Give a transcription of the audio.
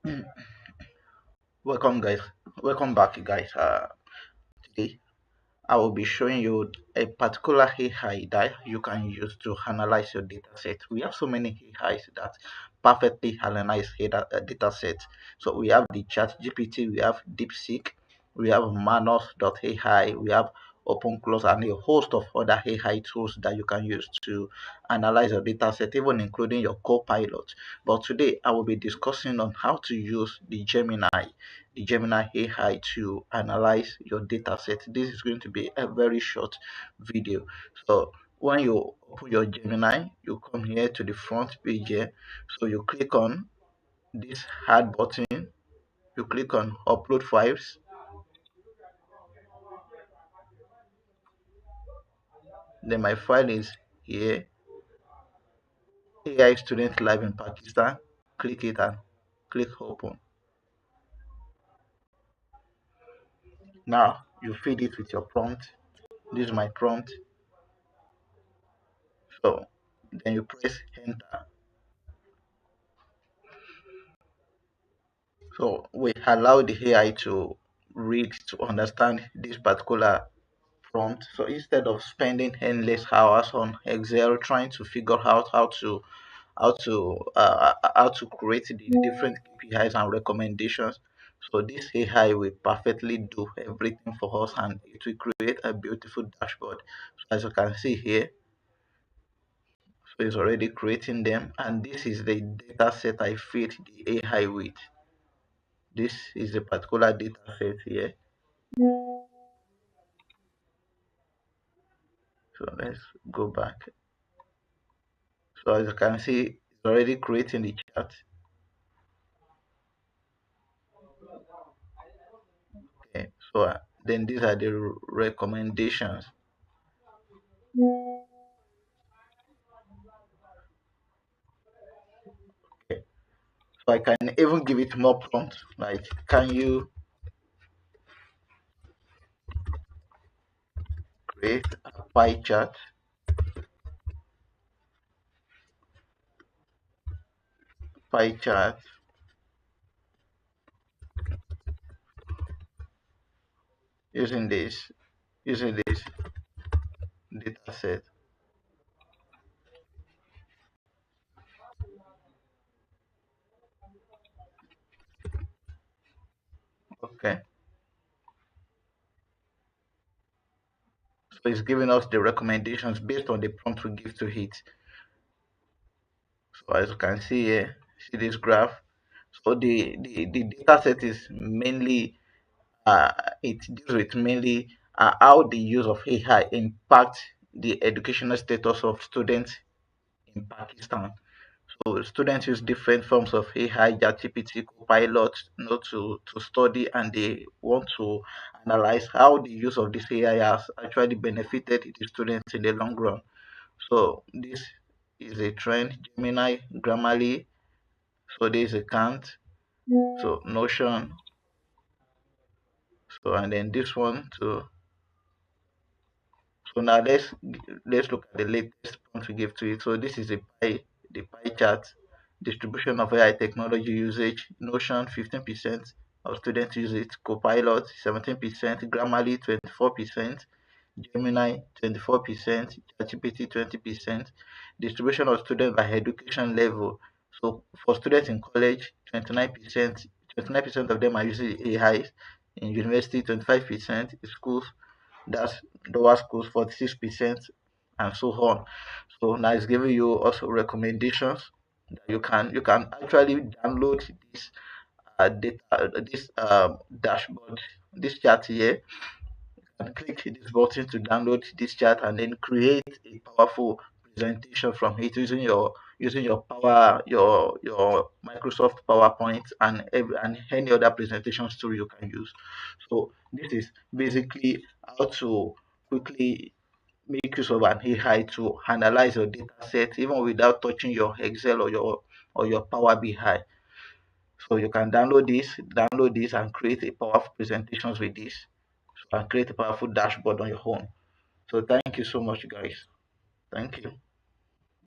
Mm. Welcome, guys. Welcome back, guys. Today I will be showing you a particular AI that you can use to analyze your data set. We have so many AIs that perfectly analyze data sets. So we have the Chat GPT, we have DeepSeek, we have Manos.ai, we have OpenClose, and a host of other AI tools that you can use to analyze your data set, even including your Copilot. But today I will be discussing on how to use the Gemini AI to analyze your data set. This is going to be a very short video. So when you open your Gemini, you come here to the front page here. So you click on this add button, you click on upload files, then my file is here, AI student live in Pakistan. Click it and click open. Now you feed it with your prompt. This is my prompt. So then you press enter. So we allow the AI to read to understand this particular prompt. So instead of spending endless hours on Excel trying to figure out how to create the different KPIs and recommendations, so this AI will perfectly do everything for us and it will create a beautiful dashboard. So as you can see here, so it's already creating them, and this is the data set I feed the AI with. This is the particular data set here. So let's go back. So as you can see, it's already creating the chart. Okay, so then these are the recommendations. Okay, so I can even give it more prompts like, can you create a pie chart using this data set. Okay, so it's giving us the recommendations based on the prompt we give to it. So as you can see here, see this graph. So the data set is mainly uh, it deals with mainly how the use of AI impact the educational status of students in Pakistan. So students use different forms of AI, ChatGPT, Copilot, to study, and they want to analyze how the use of this AI has actually benefited the students in the long run. So this is a trend. Gemini, Grammarly. So there is a Kant. So Notion. So and then this one too. So now let's look at the latest prompt we give to it. So this is the pie chart, distribution of AI technology usage. Notion 15% of students use it. Copilot 17%, Grammarly 24%, Gemini 24%, ChatGPT 20%. Distribution of students by education level. So for students in college, 29% of them are using AI. In university, 25%. In schools, that's lower schools 46%, and so on. So now it's giving you also recommendations that you can actually download this data this dashboard, this chart here, and click this button to download this chart and then create a powerful presentation from it using your Microsoft PowerPoint and any other presentations tool you can use. So this is basically how to quickly make use of an AI to analyze your data set even without touching your Excel or your Power BI. So you can download this and create a powerful presentations with this, and create a powerful dashboard on your own. So thank you so much, guys. Thank you.